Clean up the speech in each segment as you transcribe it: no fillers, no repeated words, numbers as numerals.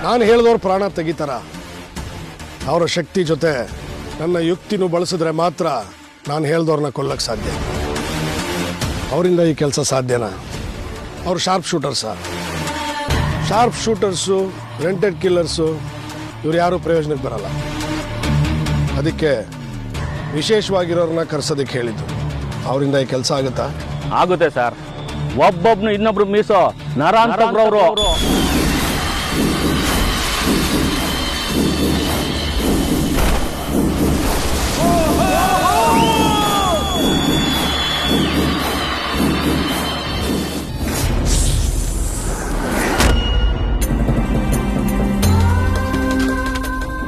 ನಾನು ಹೇಳಿದವ್ರ ಪ್ರಾಣ ತೆಗಿತಾರ? ಅವರ ಶಕ್ತಿ ಜೊತೆ ನನ್ನ ಯುಕ್ತಿನೂ ಬಳಸಿದ್ರೆ ಮಾತ್ರ ನಾನು ಹೇಳ್ದವ್ರನ್ನ ಕೊಲ್ಲಕ್ಕೆ ಸಾಧ್ಯ. ಅವರಿಂದ ಈ ಕೆಲಸ ಸಾಧ್ಯನಾ? ಅವರು ಶಾರ್ಪ್ ಶೂಟರ್ಸು, ರೆಂಟೆಡ್ ಕಿಲ್ಲರ್ಸು, ಇವ್ರು ಯಾರೂ ಪ್ರಯೋಜನಕ್ಕೆ ಬರಲ್ಲ. ಅದಕ್ಕೆ ವಿಶೇಷವಾಗಿರೋರನ್ನ ಕರ್ಸೋದಕ್ಕೆ ಹೇಳಿದ್ದು. ಅವರಿಂದ ಈ ಕೆಲಸ ಆಗುತ್ತಾ? ಆಗುತ್ತೆ ಸರ್. ಒಬ್ಬೊಬ್ನು ಇನ್ನೊಬ್ರು ಮೀಸೋ ನರ ಅಂತವ್ರವ್ರು.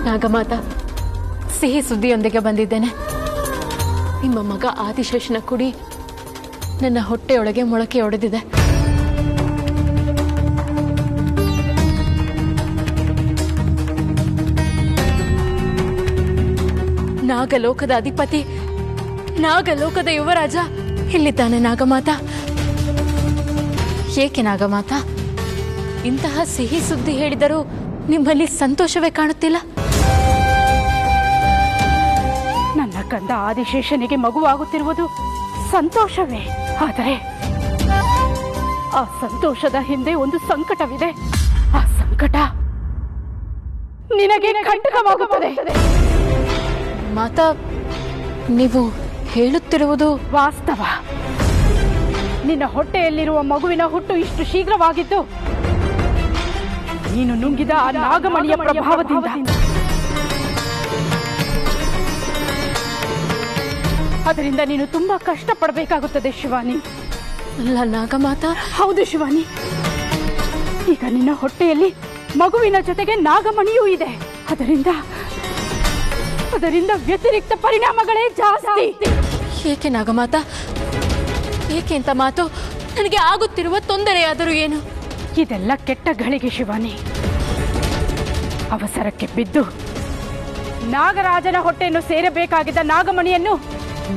ನಾಗಮಾತ, ಸಿಹಿ ಸುದ್ದಿಯೊಂದಿಗೆ ಬಂದಿದ್ದೇನೆ. ನಿಮ್ಮ ಮಗ ಆದಿಶೇಷನ ಕುಡಿ ನನ್ನ ಹೊಟ್ಟೆಯೊಳಗೆ ಮೊಳಕೆ ಒಡೆದಿದೆ. ನಾಗಲೋಕದ ಅಧಿಪತಿ, ನಾಗಲೋಕದ ಯುವರಾಜ ಇಲ್ಲಿದ್ದಾನೆ. ನಾಗಮಾತ, ಏಕೆ ನಾಗಮಾತ ಇಂತಹ ಸಿಹಿ ಸುದ್ದಿ ಹೇಳಿದರೂ ನಿಮ್ಮಲ್ಲಿ ಸಂತೋಷವೇ ಕಾಣುತ್ತಿಲ್ಲ? ನನ್ನ ಕಂದ ಆದಿಶೇಷನಿಗೆ ಮಗುವಾಗುತ್ತಿರುವುದು ಸಂತೋಷವೇ. ಆದರೆ ಆ ಸಂತೋಷದ ಹಿಂದೆ ಒಂದು ಸಂಕಟವಿದೆ. ಆ ಸಂಕಟ ನಿನಗೆ ಕಂಟಕವಾಗುತ್ತದೆ. ಮಾತಾ, ನೀವು ಹೇಳುತ್ತಿರುವುದು ವಾಸ್ತವ. ನಿನ್ನ ಹೊಟ್ಟೆಯಲ್ಲಿರುವ ಮಗುವಿನ ಹುಟ್ಟು ಇಷ್ಟು ಶೀಘ್ರವಾಗಿದ್ದು ನೀನು ನುಂಗಿದ ಆ ನಾಗಮಣಿಯ ಪ್ರಭಾವದಿಂದ. ಅದರಿಂದ ನೀನು ತುಂಬಾ ಕಷ್ಟಪಡಬೇಕಾಗುತ್ತದೆ ಶಿವಾನಿ. ಅಲ್ಲ ನಾಗಮಾತಾ. ಹೌದು ಶಿವಾನಿ, ಈಗ ನಿನ್ನ ಹೊಟ್ಟೆಯಲ್ಲಿ ಮಗುವಿನ ಜೊತೆಗೆ ನಾಗಮಣಿಯೂ ಇದೆ. ಅದರಿಂದ ವ್ಯತಿರಿಕ್ತ ಪರಿಣಾಮಗಳೇ ಜಾಸ್ತಿ. ಏಕೆ ನಾಗಮಾತಾ, ಏಕೆ ಅಂತ ಮಾತು? ನನಗೆ ಆಗುತ್ತಿರುವ ತೊಂದರೆಯಾದರೂ ಏನು? ಇದೆಲ್ಲ ಕೆಟ್ಟ ಗಳಿಗೆ ಶಿವಾನಿ. ಅವಸರಕ್ಕೆ ಬಿದ್ದು ನಾಗರಾಜನ ಹೊಟ್ಟೆಯನ್ನು ಸೇರಬೇಕಾಗಿದ್ದ ನಾಗಮಣಿಯನ್ನು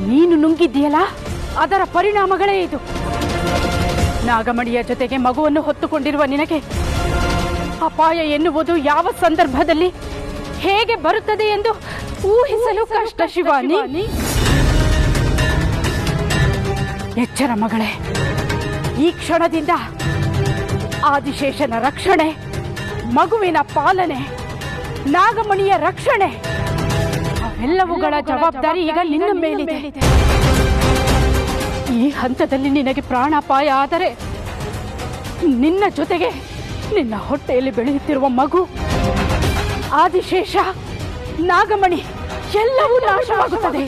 ನೀನು ನುಂಗಿದ್ದೀಯಲ್ಲ, ಅದರ ಪರಿಣಾಮಗಳೇ ಇದು. ನಾಗಮಣಿಯ ಜೊತೆಗೆ ಮಗುವನ್ನು ಹೊತ್ತುಕೊಂಡಿರುವ ನಿನಗೆ ಅಪಾಯ ಎನ್ನುವುದು ಯಾವ ಸಂದರ್ಭದಲ್ಲಿ ಹೇಗೆ ಬರುತ್ತದೆ ಎಂದು ಊಹಿಸಲು ಕಷ್ಟ ಶಿವಾನಿ. ಎಚ್ಚರ ಮಗಳೇ, ಈ ಕ್ಷಣದಿಂದ ಆದಿಶೇಷನ ರಕ್ಷಣೆ, ಮಗುವಿನ ಪಾಲನೆ, ನಾಗಮಣಿಯ ರಕ್ಷಣೆ ಅವೆಲ್ಲವುಗಳ ಜವಾಬ್ದಾರಿ ಈಗ ನಿನ್ನ ಮೇಲಿದೆ. ಈ ಹಂತದಲ್ಲಿ ನಿನಗೆ ಪ್ರಾಣಾಪಾಯ ಆದರೆ ನಿನ್ನ ಜೊತೆಗೆ ನಿನ್ನ ಹೊಟ್ಟೆಯಲ್ಲಿ ಬೆಳೆಯುತ್ತಿರುವ ಮಗು, ಆದಿಶೇಷ, ನಾಗಮಣಿ ಎಲ್ಲವೂ ನಾಶವಾಗುತ್ತದೆ.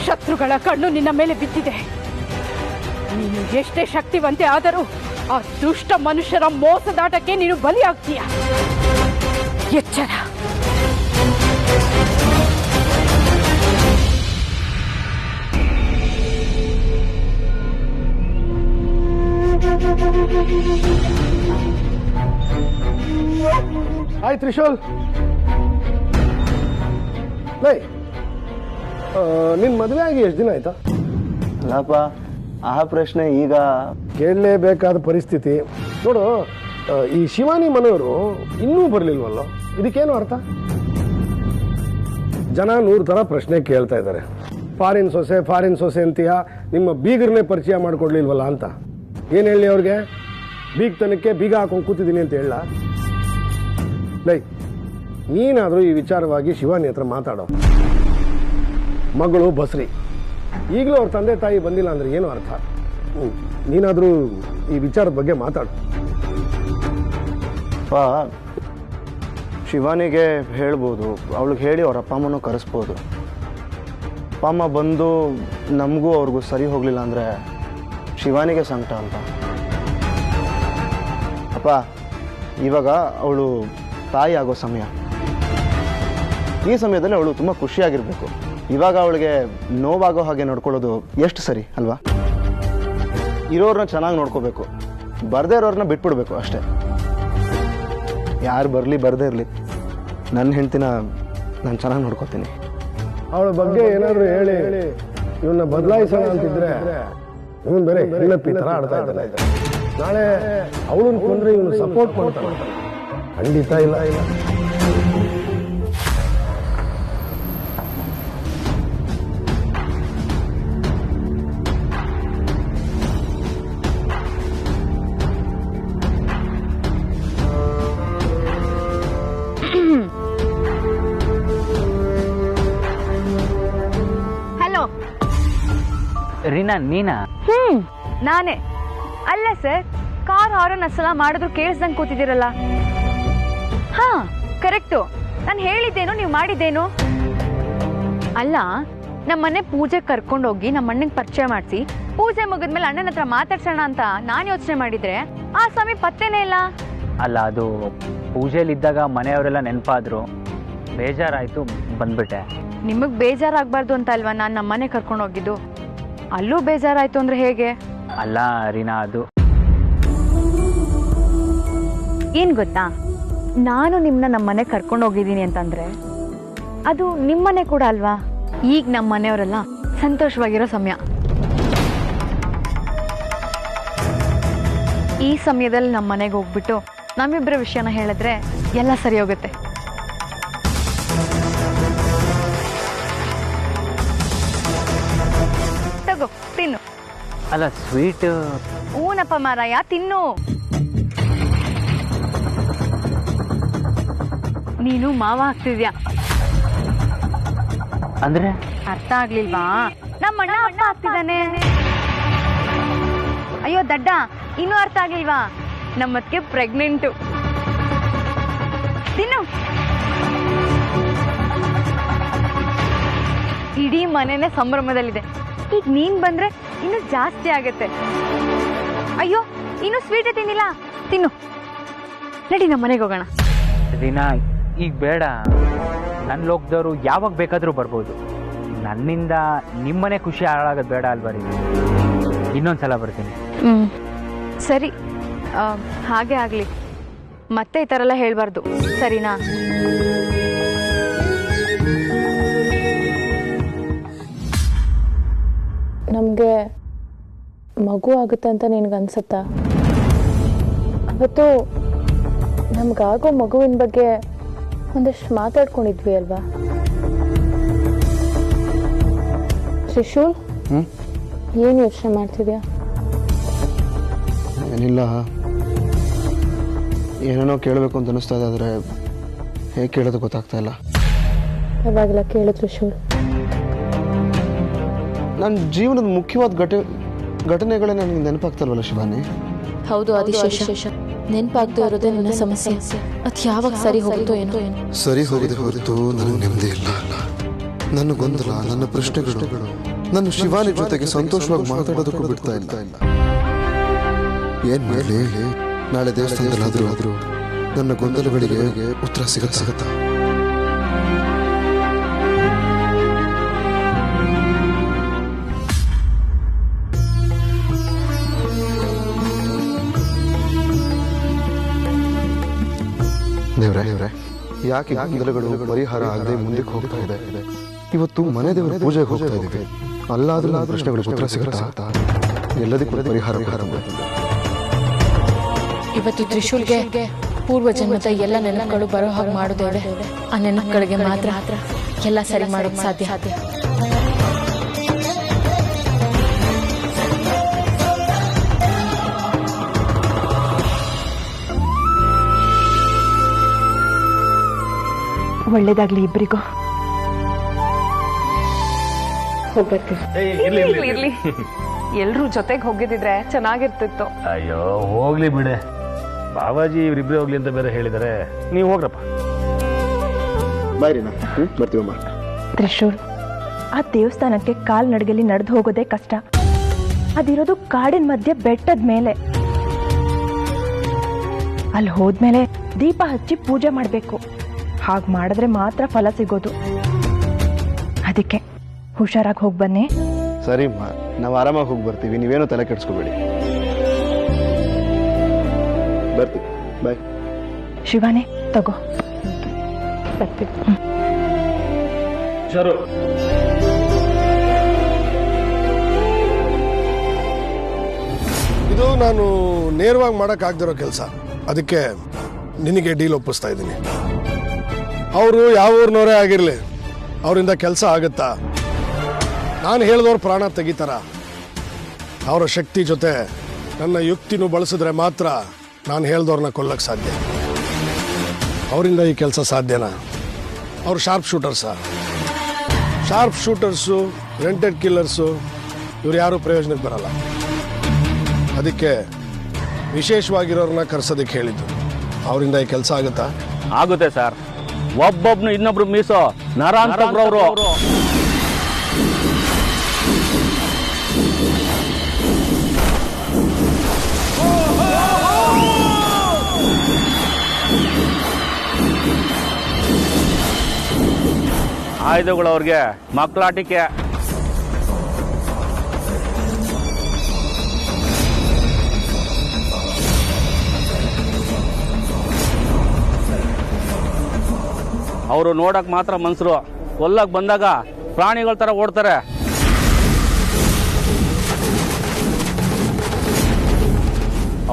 ಶತ್ರುಗಳ ಕಣ್ಣು ನಿನ್ನ ಮೇಲೆ ಬಿದ್ದಿದೆ. ನೀನು ಎಷ್ಟೇ ಶಕ್ತಿವಂತೆ ಆದರೂ ಆ ದುಷ್ಟ ಮನುಷ್ಯರ ಮೋಸದಾಟಕ್ಕೆ ನೀನು ಬಲಿಯಾಗ್ತೀಯ. ಎಚ್ಚರ. ಹಾಯ್ ತ್ರಿಶೂಲ್. ಲೈ, ನಿನ್ ಮದುವೆ ಆಗಿ ಎಷ್ಟು ದಿನ ಆಯ್ತಾ? ಅಲ್ಲಪ್ಪ, ಆ ಪ್ರಶ್ನೆ ಈಗ ಕೇಳಲೇಬೇಕಾದ ಪರಿಸ್ಥಿತಿ. ನೋಡು, ಈ ಶಿವಾನಿ ಮನೆಯವರು ಇನ್ನೂ ಬರಲಿಲ್ವಲ್ಲ, ಇದಕ್ಕೇನು ಅರ್ಥ? ಜನ 100 ಥರ ಪ್ರಶ್ನೆ ಕೇಳ್ತಾ ಇದ್ದಾರೆ. ಫಾರಿನ್ ಸೊಸೆ ಅಂತೀಯ, ನಿಮ್ಮ ಬೀಗರನ್ನೇ ಪರಿಚಯ ಮಾಡಿಕೊಡ್ಲಿಲ್ವಲ್ಲ ಅಂತ. ಏನು ಹೇಳಿ ಅವ್ರಿಗೆ? ಬೀಗ್ತನಕ್ಕೆ ಬೀಗ ಹಾಕೊಂಡು ಕೂತಿದ್ದೀನಿ ಅಂತ ಹೇಳ? ಲೈ, ನೀನಾದರೂ ಈ ವಿಚಾರವಾಗಿ ಶಿವಾನಿ ಹತ್ರ ಮಾತಾಡೋ. ಮಗಳು ಬಸ್ರಿ, ಈಗಲೂ ಅವ್ರ ತಂದೆ ತಾಯಿ ಬಂದಿಲ್ಲ ಅಂದ್ರೆ ಏನು ಅರ್ಥ? ನೀನಾದರೂ ಈ ವಿಚಾರದ ಬಗ್ಗೆ ಮಾತಾಡು. ಶಿವಾನಿಗೆ ಹೇಳ್ಬೋದು, ಅವಳಿಗೆ ಹೇಳಿ ಅವ್ರ ಅಪ್ಪ ಅಮ್ಮನೂ ಕರೆಸ್ಬೋದು. ಅಪ್ಪ ಅಮ್ಮ ಬಂದು ನಮಗೂ ಅವ್ರಿಗೂ ಸರಿ ಹೋಗಲಿಲ್ಲ ಅಂದರೆ ಶಿವಾನಿಗೆ ಸಂಕಟ ಅಲ್ವಾ? ಅಪ್ಪ, ಇವಾಗ ಅವಳು ತಾಯಿ ಆಗೋ ಸಮಯ. ಈ ಸಮಯದಲ್ಲಿ ಅವಳು ತುಂಬ ಖುಷಿಯಾಗಿರಬೇಕು. ಇವಾಗ ಅವಳಿಗೆ ನೋವಾಗೋ ಹಾಗೆ ನೋಡ್ಕೊಳ್ಳೋದು ಎಷ್ಟು ಸರಿ ಅಲ್ವಾ? ಇರೋರನ್ನ ಚೆನ್ನಾಗಿ ನೋಡ್ಕೋಬೇಕು, ಬರದೇ ಇರೋರನ್ನ ಬಿಟ್ಬಿಡ್ಬೇಕು ಅಷ್ಟೇ. ಯಾರು ಬರಲಿ ಬರದೇ ಇರಲಿ, ನನ್ನ ಹೆಂಡ್ತಿನ ನಾನು ಚೆನ್ನಾಗಿ ನೋಡ್ಕೋತೀನಿ. ಅವಳ ಬಗ್ಗೆ ಏನಾದರೂ ಹೇಳಿ ಇವನ್ನ ಬದಲಾಯಿಸೋಣ ಅಂತಿದ್ರೆ ಇವನು ಬೇರೆ ಹೆಣ್ಣಪ್ಪಿ ಥರ ಆಡ್ತಾ ಇದ್ದಾನೆ. ನಾಳೆ ಅವಳನ್ನು ಕೊಂದ್ರೆ ಇವನು ಸಪೋರ್ಟ್ ಮಾಡ್ತಾನೆ. ಖಂಡಿತ ಇಲ್ಲ. ಹಲೋ ರೀನಾ, ನೀನಾ? ನಾನೇ. ಅಲ್ಲ ಸರ್, ಕಾರ್ ಹಾರನ್ ಅಸಲ ಮಾಡಿದ್ರು ಕೇಳಿಸ್ದಂಗೆ ಕೂತಿದ್ದೀರಲ್ಲ. ಹಾ ಕರೆಕ್ಟು. ನಾನು ಹೇಳಿದ್ದೇನು, ನೀವು ಮಾಡಿದ್ದೇನು? ಅಲ್ಲ, ನಮ್ಮನೆ ಪೂಜೆ ಕರ್ಕೊಂಡೋಗಿ ನಮ್ಮ ಅಣ್ಣಂಗೆ ಪರಿಚಯ ಮಾಡಿಸಿ ಪೂಜೆ ಮುಗಿದ್ಮೇಲೆ ಅಣ್ಣನ ಹತ್ರ ಮಾತಾಡ್ಸೋಣ ಅಂತ ನಾನು ಯೋಚನೆ ಮಾಡಿದ್ರೆ ಆ ಸ್ವಾಮಿ ಪತ್ತೇನೇ ಇಲ್ಲ. ಅಲ್ಲ, ಅದು ಪೂಜೆಲಿದ್ದಾಗ ಮನೆಯವರೆಲ್ಲ ನೆನಪಾದ್ರು, ಬೇಜಾರಾಯಿತು, ಬಂದ್ಬಿಟ್ಟೆ. ನಿಮಗೆ ಬೇಜಾರಾಗಬಾರ್ದು ಅಂತ ಅಲ್ವಾ ನಾನು ನಮ್ಮನೆ ಕರ್ಕೊಂಡು ಹೋಗಿದ್ದು? ಅಲ್ಲೂ ಬೇಜಾರಾಯ್ತು ಅಂದ್ರೆ ಹೇಗೆ? ಅಲ್ಲ ರೀನಾ, ಅದು ಏನು ಗೊತ್ತಾ, ನಾನು ನಿಮ್ಮನ್ನ ನಮ್ಮನೆ ಕರ್ಕೊಂಡು ಹೋಗಿದ್ದೀನಿ ಅಂತಂದ್ರೆ ಅದು ನಿಮ್ಮನೆ ಕೂಡ ಅಲ್ವಾ? ಈಗ ನಮ್ಮ ಮನೆಯವರೆಲ್ಲ ಸಂತೋಷವಾಗಿರೋ ಸಮಯ. ಈ ಸಮಯದಲ್ಲಿ ನಮ್ಮ ಮನೆಗೆ ಹೋಗ್ಬಿಟ್ಟು ನಮ್ಮಿಬ್ಬರ ವಿಷಯನ ಹೇಳಿದ್ರೆ ಎಲ್ಲ ಸರಿ ಹೋಗುತ್ತೆ. ತಗೋ ತಿನ್ನು. ಅಲ್ಲ, ಸ್ವೀಟ್? ಊನಪ್ಪ ಮಾರಾಯ, ತಿನ್ನು. ನೀನು ಮಾವ ಆಗ್ತಿದ್ಯಾ ಅಂದ್ರೆ? ಅರ್ಥ ಆಗ್ಲಿಲ್ವಾ? ನಮ್ಮ ಅಣ್ಣ ಅಪ್ಪ ಆಗ್ತಿದ್ದಾನೆ. ಅಯ್ಯೋ ದಡ್ಡ, ಇನ್ನೂ ಅರ್ಥ ಆಗ್ಲಿಲ್ವಾ? ನಮ್ಮತ್ಗೆ ಪ್ರೆಗ್ನೆಂಟು. ತಿನ್ನು. ಇಡೀ ಮನೆನೇ ಸಂಭ್ರಮದಲ್ಲಿದೆ. ಈಗ ನೀನ್ ಬಂದ್ರೆ ಇನ್ನು ಜಾಸ್ತಿ ಆಗತ್ತೆ. ಅಯ್ಯೋ, ಇನ್ನು ಸ್ವೀಟ್ ತಿನ್ನಿಲ್ಲ, ತಿನ್ನು. ನಡಿ ನಮ್ಮ ಮನೆಗೆ ಹೋಗೋಣ. ರೀನಾ, ಈಗ ಬೇಡ. ನನ್ನ ಲೋಕದವರು ಯಾವಾಗ ಬೇಕಾದರೂ ಬರ್ಬೋದು. ನನ್ನಿಂದ ನಿಮ್ಮನೆ ಖುಷಿ ಹಾಳಾಗೋದು ಬೇಡ ಅಲ್ವಾ ರೀ? ಇನ್ನೊಂದ್ಸಲ ಬರ್ತೀನಿ. ಸರಿ, ಹಾಗೆ ಆಗಲಿ. ಮತ್ತೆ ಈ ಥರ ಎಲ್ಲ ಹೇಳಬಾರ್ದು, ಸರಿನಾ? ನಮಗೆ ಮಗು ಆಗುತ್ತೆ ಅಂತ ನಿನಗನ್ಸುತ್ತಾ? ಅವತ್ತು ನಮಗಾಗೋ ಮಗುವಿನ ಬಗ್ಗೆ ಒಂದಷ್ಟು ಮಾತಾಡ್ಕೊಂಡಿದ್ವಿ ಅಲ್ವಾ? ತ್ರಿಶೂಲ್, ಏನು ಯೋಚನೆ ಮಾಡ್ತಿದ್ಯಾ? ಏನಿಲ್ಲ, ಏನೇನೋ ಕೇಳಬೇಕು ಅಂತ ಅನಿಸ್ತಾ ಇದೆ, ಆದರೆ ಹೇಗೆ ಕೇಳೋದು ಗೊತ್ತಾಗ್ತಾ ಇಲ್ಲ. ಯಾವಾಗಲ ಕೇಳು ತ್ರಿಶೂಲ್. ನನ್ನ ಜೀವನದ ಮುಖ್ಯವಾದ ಘಟನೆಗಳೇ ನನಗೆ ನೆನಪಾಗ್ತಲ್ವಲ್ಲ ಶಿವಾನಿ? ಹೌದು ಆದಿಶೇಷ, ನೆನಪಾಗ್ತಾ ಇರೋದೇ ನನ್ನ ಸಮಸ್ಯೆ. ಅದು ಯಾವಾಗ ಸರಿ ಹೋಗುತ್ತೋ ಏನೋ. ಸರಿ ಹೋಗದೆ ಹೊರತು ನನಗೆ ನೆಮ್ಮದಿ ಇಲ್ಲ. ನನ್ನ ಗೊಂದಲ, ನನ್ನ ಪ್ರಶ್ನೆಗಳು ನನ್ನ ಶಿವಾನಿ ಜೊತೆಗೆ ಸಂತೋಷವಾಗಿ ಮಾತಾಡೋದಕ್ಕೂ ಬಿಡ್ತಾ ಇಲ್ಲ. ಏನ್ ಮಾಡಲಿ? ನಾಳೆ ದೇವಸ್ಥಾನದಲ್ಲಾದ್ರೂ ನನ್ನ ಗೊಂದಲಗಳಿಗೆ ಉತ್ತರ ಸಿಗತ್ತಾ? ದೇವ್ರೆ, ಯಾಕೆ ಗೊಂದಲಗಳು ಪರಿಹಾರ ಆಗದೆ ಮುಂದಕ್ಕೆ ಹೋಗ್ತಾ ಇದೆ? ಇವತ್ತು ಮನೆ ದೇವರ ಪೂಜೆಗೆ ಹೋಗ್ತಾ ಇದ್ದೀವಿ. ಅಲ್ಲಾದ್ರೂ ನನ್ನ ಪ್ರಶ್ನೆಗಳಿಗೆ ಉತ್ತರ ಸಿಗುತ್ತಾ? ಎಲ್ಲದಕ್ಕೂ ಪರಿಹಾರ. ಇವತ್ತು ತ್ರಿಶೂಲ್ಗೆ ಪೂರ್ವ ಜನ್ಮದ ಎಲ್ಲ ನೆನಪುಗಳು ಬರೋ ಹಾಗೆ ಮಾಡೋದೇವೆ. ಆ ನೆನಪುಗಳಿಗೆ ಮಾತ್ರ ಎಲ್ಲ ಸರಿ ಮಾಡೋಕೆ ಸಾಧ್ಯ. ಒಳ್ಳೇದಾಗ್ಲಿ ಇಬ್ಬರಿಗೂ. ಇರ್ಲಿ, ಎಲ್ರೂ ಜೊತೆಗೆ ಹೋಗಿದ್ರೆ ಚೆನ್ನಾಗಿರ್ತಿತ್ತು. ಅಯ್ಯೋ ಹೋಗ್ಲಿ ಬಿಡೆ, ಬಾಬಾಜಿ ಇವರಿಬ್ಬರೇ ಹೋಗ್ಲಿ ಅಂತ ಬೇರೆ ಹೇಳಿದಾರೆ. ನೀವು ಹೋಗ್ರಪ್ಪ. ಬಾಯ್ ರೀನಾ, ಬರ್ತೀವಮ್ಮ. ತ್ರಿಶೂಲ್, ಆ ದೇವಸ್ಥಾನಕ್ಕೆ ಕಾಲ್ನಡಿಗೆಯಲ್ಲಿ ನಡೆದು ಹೋಗೋದೇ ಕಷ್ಟ. ಅದಿರೋದು ಕಾಡಿನ ಮಧ್ಯೆ ಬೆಟ್ಟದ ಮೇಲೆ. ಅಲ್ಲಿ ಹೋದ್ಮೇಲೆ ದೀಪ ಹಚ್ಚಿ ಪೂಜೆ ಮಾಡಬೇಕು. ಹಾಗೆ ಮಾಡಿದ್ರೆ ಮಾತ್ರ ಫಲ ಸಿಗೋದು. ಅದಕ್ಕೆ ಹುಷಾರಾಗಿ ಹೋಗಿ ಬನ್ನಿ. ಸರಿ ಅಮ್ಮ, ನಾವು ಆರಾಮಾಗಿ ಹೋಗಿ ಬರ್ತೀವಿ. ನೀವೇನು ತಲೆ ಕೆಡಿಸ್ಕೋಬೇಡಿ. ಬರ್ತೀವಿ. ಬಾಯ್. ಶಿವಾನಿ, ತಗೋ. ಇದು ನಾನು ನೇರವಾಗಿ ಮಾಡೋಕ್ಕಾಗ್ದಿರೋ ಕೆಲಸ, ಅದಕ್ಕೆ ನಿನಗೆ ಡೀಲ್ ಒಪ್ಪಿಸ್ತಾ ಇದ್ದೀನಿ. ಅವರು ಯಾವ ಊರಿನವರೇ ಆಗಿರಲಿ, ಅವರಿಂದ ಕೆಲಸ ಆಗುತ್ತಾ? ನಾನು ಹೇಳಿದವ್ರು ಪ್ರಾಣ ತೆಗಿತಾರ? ಅವರ ಶಕ್ತಿ ಜೊತೆ ನನ್ನ ಯುಕ್ತಿನೂ ಬಳಸಿದ್ರೆ ಮಾತ್ರ ನಾನು ಹೇಳ್ದವ್ರನ್ನ ಕೊಲ್ಲಕ್ಕೆ ಸಾಧ್ಯ. ಅವರಿಂದ ಈ ಕೆಲಸ ಸಾಧ್ಯನಾ? ಅವರು ಶಾರ್ಪ್ ಶೂಟರ್ಸು, ರೆಂಟೆಡ್ ಕಿಲ್ಲರ್ಸು, ಇವ್ರು ಯಾರೂ ಪ್ರಯೋಜನಕ್ಕೆ ಬರಲ್ಲ. ಅದಕ್ಕೆ ವಿಶೇಷವಾಗಿರೋರನ್ನ ಕರ್ಸೋದಕ್ಕೆ ಹೇಳಿದ್ದು. ಅವರಿಂದ ಈ ಕೆಲಸ ಆಗುತ್ತಾ? ಆಗುತ್ತೆ ಸರ್. ಒಬ್ಬೊಬ್ನು ಇನ್ನೊಬ್ರು ಮೀಸೋ ನರ ಅಂತವ್ರವ್ರು. ಆಯುಧಗಳು ಅವ್ರಿಗೆ ಮಕ್ಕಳಾಟಿಕೆ. ಅವರು ನೋಡಕ್ ಮಾತ್ರ ಮನ್ಸರು, ಕೊಲ್ಲಕ್ ಬಂದಾಗ ಪ್ರಾಣಿಗಳ ತರ ಓಡ್ತಾರೆ.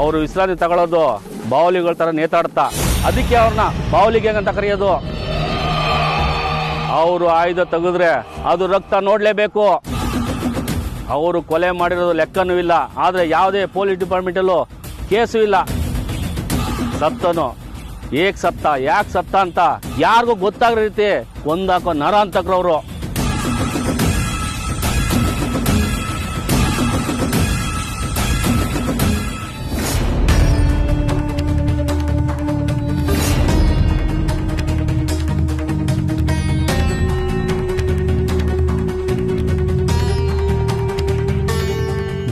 ಅವರು ವಿಶ್ರಾಂತಿ ತಗೊಳ್ಳೋದು ಬಾವಲಿಗಳ ತರ ನೇತಾಡ್ತಾ, ಅದಕ್ಕೆ ಅವ್ರನ್ನ ಬಾವಲಿಗೆ ಅಂತ ಕರೆಯೋದು. ಅವರು ಆಯುಧ ತೆಗೆದ್ರೆ ಅದು ರಕ್ತ ನೋಡ್ಲೇಬೇಕು. ಅವರು ಕೊಲೆ ಮಾಡಿರೋದು ಲೆಕ್ಕನೂ ಇಲ್ಲ, ಆದ್ರೆ ಯಾವುದೇ ಪೊಲೀಸ್ ಡಿಪಾರ್ಟ್ಮೆಂಟಲ್ಲೂ ಕೇಸು ಇಲ್ಲ. ಸತ್ತನು ಏಕ್ ಸತ್ತ, ಯಾಕೆ ಸತ್ತ ಅಂತ ಯಾರಿಗೂ ಗೊತ್ತಾಗೋ ರೀತಿ ಒಂದಾಕೋ ನರ ಅಂತಕ್ರವ್ರು.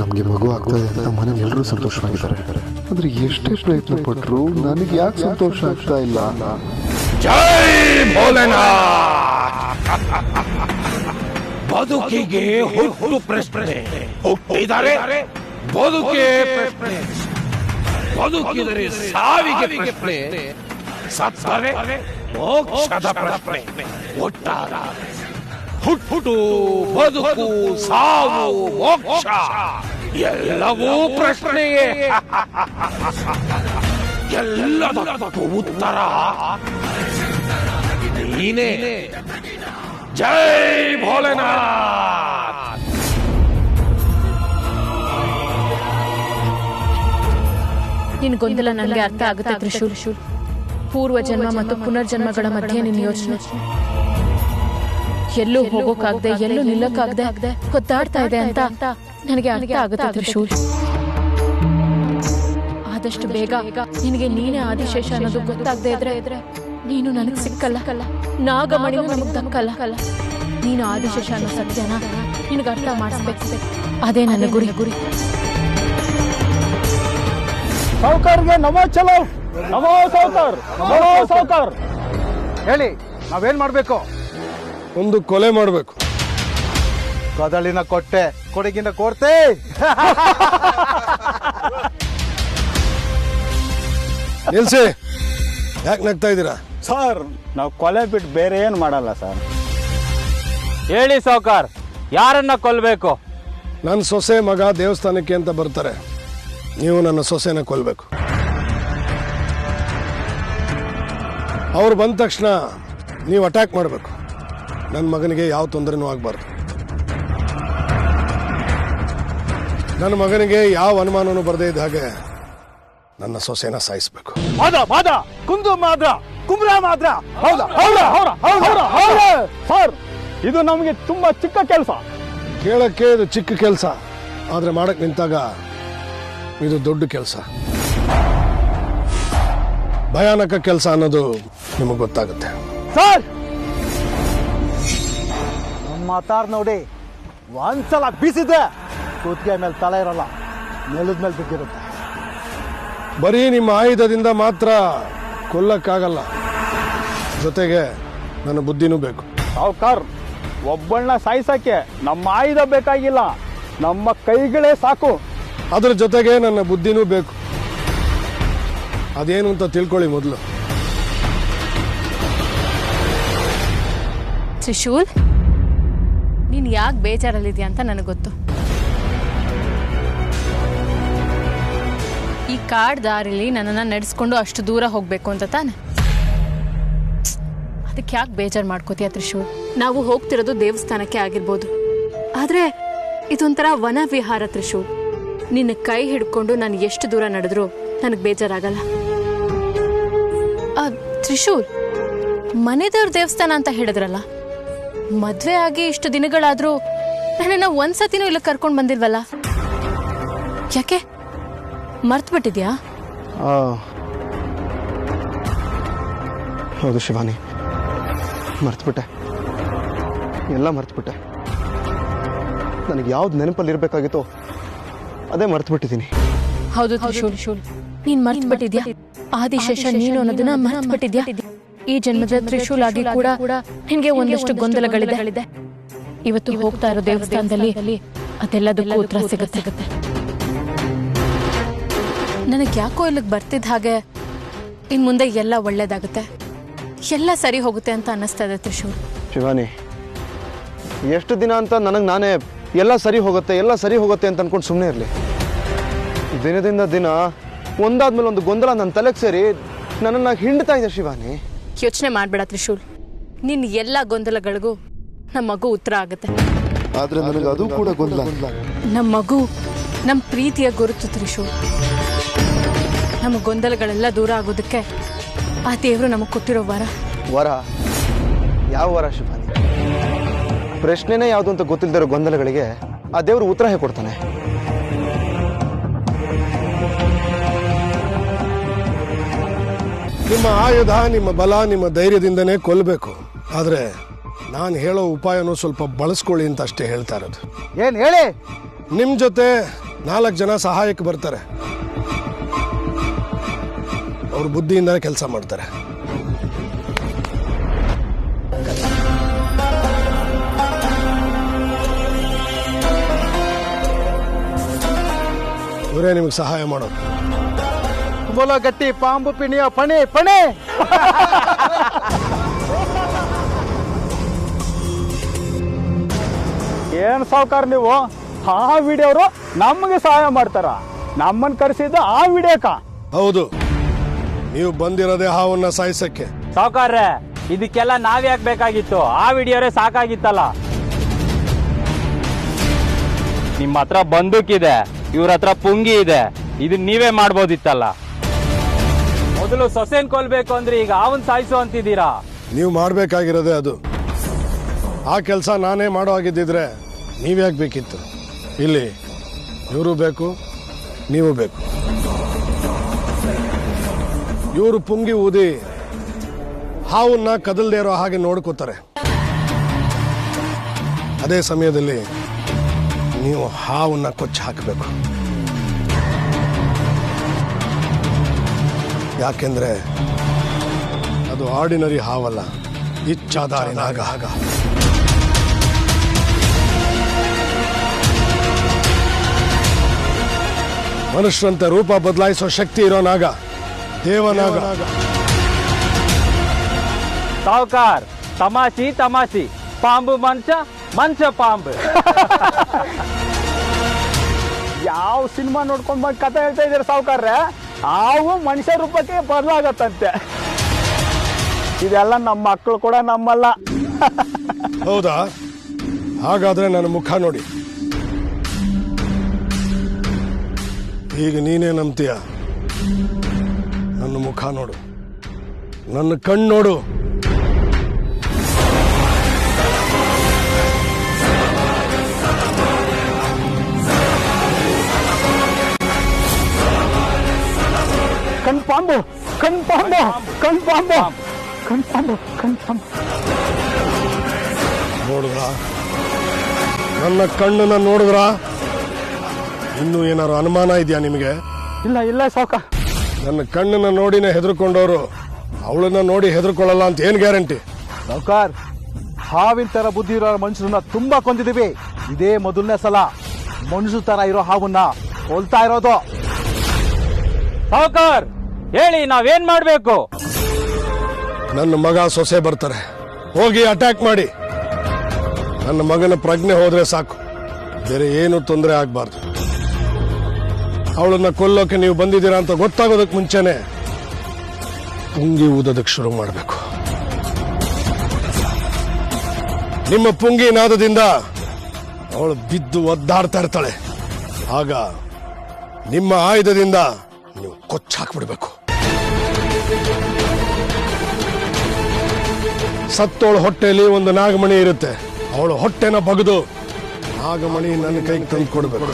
ನಮಗೆ ಮಗು ಆಗ್ತದೆ ಅಂತ ಮನೇಲಿ ಎಲ್ಲರೂ ಸಂತೋಷವಾಗಿದ್ದಾರೆ. ಆದ್ರೆ ಎಷ್ಟೇ ಪ್ರಯತ್ನ ಪಟ್ಟರು ನನಗೆ ಯಾಕೆ ಸಂತೋಷ ಆಗ್ತಾ ಇಲ್ಲ? ಜೈ ಭೋಲೆನಾಥ್. ಬದುಕಿಗೆ ಹುಟ್ಟು ಪ್ರಶ್ನೆ, ಹುಟ್ಟಿದರೆ ಬದುಕೇ ಪ್ರಶ್ನೆ, ಬದುಕಿದರೆ ಸಾವಿಗೆ ಪ್ರಶ್ನೆ, ಸತ್ತರೆ ಮೋಕ್ಷದ ಪ್ರಶ್ನೆ. ಒಟ್ಟಾದ ಹುಟ್ಟು, ಬದುಕು, ಸಾವು, ಮೋಕ್ಷ ಎಲ್ಲವೂ ಪ್ರಶ್ನೆಯೇ. ಎಲ್ಲದಕ್ಕೂ ಉತ್ತರ ನೀನೇ. ಜೈ ಭೋಲೆನಾಥ್. ನಿನ್ ಗೊಂದಲ ನನಗೆ ಅರ್ಥ ಆಗುತ್ತೆ ತ್ರಿಶೂಲ್. ಪೂರ್ವ ಜನ್ಮ ಮತ್ತು ಪುನರ್ಜನ್ಮಗಳ ಮಧ್ಯೆ ನಿನ್ನ ಯೋಚನೆ. ಎಲ್ಲೂ ಹೋಗೋಕಾಗದೆ, ಎಲ್ಲೂ ನಿಲ್ಲಕ್ಕಾಗದೆ ಗೊತ್ತಾಡ್ತಾ ಇದೆ ಅಂತ ನನಗೆ ಅರ್ಥ ಆಗುತ್ತೆ ತ್ರಿಶೂಲ್. ಆದಷ್ಟು ಬೇಗ ನಿನಗೆ ನೀನೇ ಆದಿಶೇಷ ಅನ್ನೋದು ಗೊತ್ತಾಗದೆ ಇದ್ರೆ ನೀನು ನನಗೆ ಸಿಕ್ಕಲ್ಲ, ನಾಗಮಣಿನೂ ನಮಗ್ ದಕ್ಕಲ್ಲ. ನೀನು ಆದಿಶೇಷ ಅನ್ನೋ ಸತ್ಯನ ನಿನಗೆ ಅರ್ಥ ಮಾಡಿಸ್ಬೇಕು. ಅದೇ ನನ್ನ ಗುರಿ. ಸಾವುಕಾರ್ಗೆ ನಮೋ ಚಲೋ, ನಮೋ ಸಾವುಕಾರ್, ನಮೋ ಸಾವುಕಾರ್. ಹೇಳಿ, ನಾವೇನ್ ಮಾಡ್ಬೇಕು? ಒಂದು ಕೊಲೆ ಮಾಡಬೇಕು. ಕದಳಿನ ಕೊಟ್ಟೆ, ಕೊಡಗಿನ ಕೋರ್ತೆ. ನಿಲ್ಸಿ, ಯಾಕೆ ನಗ್ತಾ ಇದ್ದೀರಾ? ಸರ್, ನಾವು ಕೊಲೆ ಬಿಟ್ಟು ಬೇರೆ ಏನು ಮಾಡಲ್ಲ ಸರ್. ಹೇಳಿ ಸಾವುಕಾರ್, ಯಾರನ್ನ ಕೊಲ್ಬೇಕು? ನನ್ನ ಸೊಸೆ ಮಗ ದೇವಸ್ಥಾನಕ್ಕೆ ಅಂತ ಬರ್ತಾರೆ. ನೀವು ನನ್ನ ಸೊಸೆನ ಕೊಲ್ಬೇಕು. ಅವ್ರು ಬಂದ ತಕ್ಷಣ ನೀವು ಅಟ್ಯಾಕ್ ಮಾಡಬೇಕು. ನನ್ನ ಮಗನಿಗೆ ಯಾವ ತೊಂದರೆನೂ ಆಗಬಾರ್ದು. ನನ್ನ ಮಗನಿಗೆ ಯಾವ ಅನುಮಾನನೂ ಬರದೇ ಇದ್ದ ಹಾಗೆ ನನ್ನ ಸೊಸೆನ ಸಾಯಿಸಬೇಕು. ಕುಂದು ಮಾದ್ರ, ಕುಮ್ರಾ ಮಾದ್ರ. ಸರ್, ಇದು ನಮಗೆ ತುಂಬಾ ಚಿಕ್ಕ ಕೆಲಸ. ಕೇಳಕ್ಕೆ ಇದು ಚಿಕ್ಕ ಕೆಲಸ, ಆದ್ರೆ ಮಾಡಕ್ ನಿಂತಾಗ ಇದು ದೊಡ್ಡ ಕೆಲಸ, ಭಯಾನಕ ಕೆಲಸ ಅನ್ನೋದು ನಿಮಗೆ ಗೊತ್ತಾಗುತ್ತೆ. ಸರ್, ನಮ್ಮ ಮಾತಾಡ್ ನೋಡಿ, ಒಂದ್ಸಲ ಬೀಸಿದ್ರೆ ಕೂತ್ಗೆ ಮೇಲೆ ತಲೆ ಇರಲ್ಲ, ನೆಲದ ಮೇಲೆ ಬಿದ್ದಿರುತ್ತೆ. ಬರೀ ನಿಮ್ಮ ಆಯುಧದಿಂದ ಮಾತ್ರ ಕೊಲ್ಲಕ್ಕಾಗಲ್ಲ, ಜೊತೆಗೆ ನನ್ನ ಬುದ್ಧಿನೂ ಬೇಕು. ಸಾವುಕಾರ್, ಒಬ್ಬಳನ್ನ ಸಾಯಿಸಕ್ಕೆ ನಮ್ಮ ಆಯುಧ ಬೇಕಾಗಿಲ್ಲ, ನಮ್ಮ ಕೈಗಳೇ ಸಾಕು. ಅದ್ರ ಜೊತೆಗೆ ನನ್ನ ಬುದ್ಧಿನೂ ಬೇಕು. ಅದೇನು ಅಂತ ತಿಳ್ಕೊಳ್ಳಿ ಮೊದಲು. ತ್ರಿಶೂಲ್, ನೀನು ಯಾಕೆ ಬೇಜಾರಲ್ಲಿದ್ಯಾ ಅಂತ ನನಗೆ ಗೊತ್ತು. ಈ ಕಾಡ್ ದಾರಿಲಿ ನನ್ನನ್ನು ನಡೆಸ್ಕೊಂಡು ಅಷ್ಟು ದೂರ ಹೋಗ್ಬೇಕು ಅಂತ ತಾನೆ? ಅದಕ್ಕೆ ಯಾಕೆ ಬೇಜಾರು ಮಾಡ್ಕೋತೀಯ ತ್ರಿಶೂಲ್? ನಾವು ಹೋಗ್ತಿರೋದು ದೇವಸ್ಥಾನಕ್ಕೆ ಆಗಿರ್ಬೋದು, ಆದ್ರೆ ಇದೊಂಥರ ವನ ವಿಹಾರ ತ್ರಿಶೂಲ್. ನಿನ್ನ ಕೈ ಹಿಡ್ಕೊಂಡು ನಾನು ಎಷ್ಟು ದೂರ ನಡೆದ್ರು ನನಗೆ ಬೇಜಾರಾಗಲ್ಲ. ತ್ರಿಶೂಲ್, ಮನೆದೇವ್ರ ದೇವಸ್ಥಾನ ಅಂತ ಹೇಳಿದ್ರಲ್ಲ, ಮದ್ವೆ ಆಗಿ ಇಷ್ಟು ದಿನಗಳಾದ್ರೂ ನನ್ನನ್ನ ಒಂದ್ಸತಿನೂ ಇಲ್ಲಿ ಕರ್ಕೊಂಡು ಬಂದಿಲ್ವಲ್ಲ, ಯಾಕೆ ಮರ್ತು ಬಿಟ್ಟಿದ್ಯಾ? ಹೌದು ಶಿವಾನಿ, ಮರ್ತ್ಬಿಟ್ಟೆ, ಎಲ್ಲ ಮರ್ತ್ಬಿಟ್ಟೆ. ನನಗೆ ಯಾವ್ದು ನೆನಪಲ್ಲಿ ಇರಬೇಕಾಗಿತ್ತೋ ಅದೇ ಮರ್ತ್ಬಿಟ್ಟಿದ್ದೀನಿ. ಹೌದು ತ್ರಿಶೂಲ್, ನೀನ್ ಮರ್ತು ಬಿಟ್ಟಿದ್ಯಾ? ಆದಿಶೇಷ ನೀನು ಅನ್ನೋದನ್ನ ಮರ್ತು ಬಿಟ್ಟಿದ್ಯಾ? ಈ ಜನ್ಮದ ತ್ರಿಶೂಲ್ ಆಗಿ ಕೂಡ ನಿನ್ಗೆ ಒಂದಷ್ಟು ಗೊಂದಲಗಳಿದೆ. ಇವತ್ತು ಹೋಗ್ತಾ ಇರೋ ದೇವಸ್ಥಾನದಲ್ಲಿ ಅದೆಲ್ಲದಕ್ಕೂ ಉತ್ತರ ಸಿಗುತ್ತೆ. ನನಗೆ ಯಾಕೋ ಇಲ್ಲಿಗೆ ಬರ್ತಿದ್ದ ಹಾಗೆ ಇನ್ ಮುಂದೆ ಎಲ್ಲ ಒಳ್ಳೇದಾಗುತ್ತೆ, ಎಲ್ಲ ಸರಿ ಹೋಗುತ್ತೆ ಅಂತ ಅನ್ನಿಸ್ತಾ ಇದೆ ತ್ರಿಶೂಲ್. ಶಿವಾನಿ, ಎಷ್ಟು ದಿನ ಅಂತ ನನಗೆ ನಾನೇ ಎಲ್ಲ ಸರಿ ಹೋಗುತ್ತೆ ಅಂತ ಅನ್ಕೊಂಡು ಸುಮ್ಮನೆ ಇರಲಿ? ದಿನದಿಂದ ದಿನ ಒಂದಾದ್ಮೇಲೆ ಒಂದು ಗೊಂದಲ ನನ್ನ ತಲೆಗೆ ಸೇರಿ ನನ್ನನ್ನು ಹಿಂಡ್ತಾ ಇದೆ ಶಿವಾನಿ. ಯೋಚನೆ ಮಾಡಬೇಡ ತ್ರಿಶೂಲ್, ನಿನ್ನ ಎಲ್ಲ ಗೊಂದಲಗಳಿಗೂ ನಮ್ಮ ಮಗು ಉತ್ತರ ಆಗುತ್ತೆ. ಆದ್ರೆ ನನಗೆ ಅದು ಕೂಡ ಗೊಂದಲ. ನಮ್ಮ ಮಗು ನಮ್ಮ ಪ್ರೀತಿಯ ಗುರುತು ತ್ರಿಶೂಲ್. ನಮ್ಮ ಗೊಂದಲಗಳೆಲ್ಲ ದೂರ ಆಗೋದಕ್ಕೆ ಆ ದೇವರು ನಮಗೆ ಕೊಟ್ಟಿರೋ ವರ. ಯಾವ ವರ ಶಿವಾನಿ? ಪ್ರಶ್ನೆನೇ ಯಾವುದು ಅಂತ ಗೊತ್ತಿಲ್ಲದಿರೋ ಗೊಂದಲಗಳಿಗೆ ಆ ದೇವರು ಉತ್ತರ ಹೇಗೆ ಕೊಡ್ತಾನೆ? ನಿಮ್ಮ ಆಯುಧ, ನಿಮ್ಮ ಬಲ, ನಿಮ್ಮ ಧೈರ್ಯದಿಂದನೇ ಕೊಲ್ಲಬೇಕು. ಆದ್ರೆ ನಾನು ಹೇಳೋ ಉಪಾಯನೂ ಸ್ವಲ್ಪ ಬಳಸ್ಕೊಳ್ಳಿ ಅಂತ ಅಷ್ಟೇ ಹೇಳ್ತಾ ಇರೋದು. ಏನ್ ಹೇಳಿ? ನಿಮ್ ಜೊತೆ 4 ಜನ ಸಹಾಯಕ್ಕೆ ಬರ್ತಾರೆ. ಅವ್ರ ಬುದ್ಧಿಯಿಂದನೇ ಕೆಲಸ ಮಾಡ್ತಾರೆ. ಇವರೇ ನಿಮಗೆ ಸಹಾಯ ಮಾಡೋದು. ಬೋಲೋ ಗಟ್ಟಿ ಪಾಂಬು ಪಿಣಿಯೋ ಪಣೆ ಪಣೆ. ಏನ್ ಸಾವುಕಾರ ನೀವು? ಆ ವಿಡಿಯೋರು ನಮಗೆ ಸಹಾಯ ಮಾಡ್ತಾರ? ನಮ್ಮನ್ನ ಕರೆಸಿದ್ದು ಆ ವಿಡಿಯೋಕ? ಹೌದು, ನೀವು ಬಂದಿರೋದೇ ಹಾವನ್ನ ಸಾಯಿಸಕ್ಕೆ. ಸಾವುಕಾರ್ರೆ, ಇದಕ್ಕೆಲ್ಲ ನಾವ್ಯಾಕೆ ಬೇಕಾಗಿತ್ತು? ಆ ವಿಡಿಯೋರೇ ಸಾಕಾಗಿತ್ತಲ್ಲ. ನಿಮ್ಮ ಹತ್ರ ಬಂದೂಕಿದೆ, ಇವ್ರ ಹತ್ರ ಪುಂಗಿ ಇದೆ, ಇದನ್ನ ನೀವೇ ಮಾಡ್ಬೋದಿತ್ತಲ್ಲ. ಮೊದಲು ಸೊಸೆನ್ ಕೊಲ್ಬೇಕು ಅಂದ್ರೆ ಈಗ ಅವನ್ ಸಾಯಿಸು ಅಂತಿದ್ದೀರಾ? ನೀವು ಮಾಡ್ಬೇಕಾಗಿರೋದೇ ಅದು. ಆ ಕೆಲಸ ನಾನೇ ಮಾಡೋ ಆಗಿದ್ದಿದ್ರೆ ನೀವ್ಯಾಕೆ ಬೇಕಿತ್ತು? ಇಲ್ಲಿ ಇವರು ಬೇಕು, ನೀವು ಬೇಕು. ಇವರು ಪುಂಗಿ ಊದಿ ಹಾವನ್ನ ಕದಲ್ದೇ ಇರೋ ಹಾಗೆ ನೋಡ್ಕೋತಾರೆ. ಅದೇ ಸಮಯದಲ್ಲಿ ನೀವು ಹಾವನ್ನ ಕೊಚ್ಚಿ ಹಾಕಬೇಕು. ಯಾಕೆಂದ್ರೆ ಅದು ಆರ್ಡಿನರಿ ಹಾವಲ್ಲ, ಇಚ್ಛಾಧಾರಿ ನಾಗ. ಮನುಷ್ಯರಂತೆ ರೂಪ ಬದಲಾಯಿಸೋ ಶಕ್ತಿ ಇರೋ ನಾಗ, ದೇವನಾಗ. ಸಾವುಕಾರ್, ತಮಾಷಿ, ಪಾಂಬು ಮನುಷ್ಯ ಪಾಂಬು. ಯಾವ ಸಿನಿಮಾ ನೋಡ್ಕೊಂಡ್ ಬಂದ್ ಕಥೆ ಹೇಳ್ತಾ ಇದೀರ ಸಾವುಕಾರ್ರೆ? ಹಾವು ಮನುಷ್ಯ ರೂಪಕ್ಕೆ ಬದಲಾಗತ್ತಂತೆ. ಇದೆಲ್ಲ ನಮ್ಮ ಮಕ್ಕಳು ಕೂಡ ನಮ್ಮಲ್ಲ. ಹೌದಾ? ಹಾಗಾದ್ರೆ ನನ್ನ ಮುಖ ನೋಡಿ. ಈಗ ನೀನೇ ನಂಬ್ತೀಯ? ನನ್ನ ಮುಖ ನೋಡು, ನನ್ನ ಕಣ್ಣು ನೋಡು. ನೋಡಿದ್ರ? ನನ್ನ ಕಣ್ಣನ್ನ ನೋಡಿದ್ರ? ಇನ್ನೂ ಏನಾರು ಅನುಮಾನ ಇದೆಯಾ ನಿಮಗೆ? ಇಲ್ಲ ಸಾಕ. ನನ್ನ ಕಣ್ಣನ್ನ ನೋಡಿನೇ ಹೆದರ್ಕೊಂಡವರು ಅವಳನ್ನ ನೋಡಿ ಹೆದರ್ಕೊಳ್ಳಲ್ಲ ಅಂತ ಏನ್ ಗ್ಯಾರಂಟಿ? ಸಾವುಕಾರ್, ಹಾವಿನ ತರ ಬುದ್ಧಿ ಇರೋ ಮನುಷ್ಯರನ್ನ ತುಂಬಾ ಕೊಂದಿದೀವಿ. ಇದೇ ಮೊದಲನೇ ಸಲ ಮನುಷ್ಯ ತರ ಇರೋ ಹಾವನ್ನ ಕೊಲ್ತಾ ಇರೋದು. ಸಾವುಕಾರ್, ಹೇಳಿ, ನಾವೇನ್ ಮಾಡ್ಬೇಕು? ನನ್ನ ಮಗ ಸೊಸೆ ಬರ್ತಾರೆ, ಹೋಗಿ ಅಟ್ಯಾಕ್ ಮಾಡಿ. ನನ್ನ ಮಗನ ಪ್ರಜ್ಞೆ ಹೋದ್ರೆ ಸಾಕು, ಬೇರೆ ಏನು ತೊಂದರೆ ಆಗ್ಬಾರ್ದು. ಅವಳನ್ನ ಕೊಲ್ಲೋಕೆ ನೀವು ಬಂದಿದ್ದೀರಾ ಅಂತ ಗೊತ್ತಾಗೋದಕ್ಕೆ ಮುಂಚೆನೆ ಪುಂಗಿ ಊದೋದಕ್ಕೆ ಶುರು ಮಾಡಬೇಕು. ನಿಮ್ಮ ಪುಂಗಿ ನಾದದಿಂದ ಅವಳು ಬಿದ್ದು ಒದ್ದಾಡ್ತಾ ಇರ್ತಾಳೆ. ಆಗ ನಿಮ್ಮ ಆಯುಧದಿಂದ ನೀವು ಕೊಚ್ಚಾಕ್ಬಿಡ್ಬೇಕು. ಸತ್ತೋಳ ಹೊಟ್ಟೆಯಲ್ಲಿ ಒಂದು ನಾಗಮಣಿ ಇರುತ್ತೆ. ಅವಳು ಹೊಟ್ಟೆನ ಬಗೆದು ನಾಗಮಣಿ ನನ್ನ ಕೈಗೆ ತಂದು ಕೊಡ್ಬೇಕು.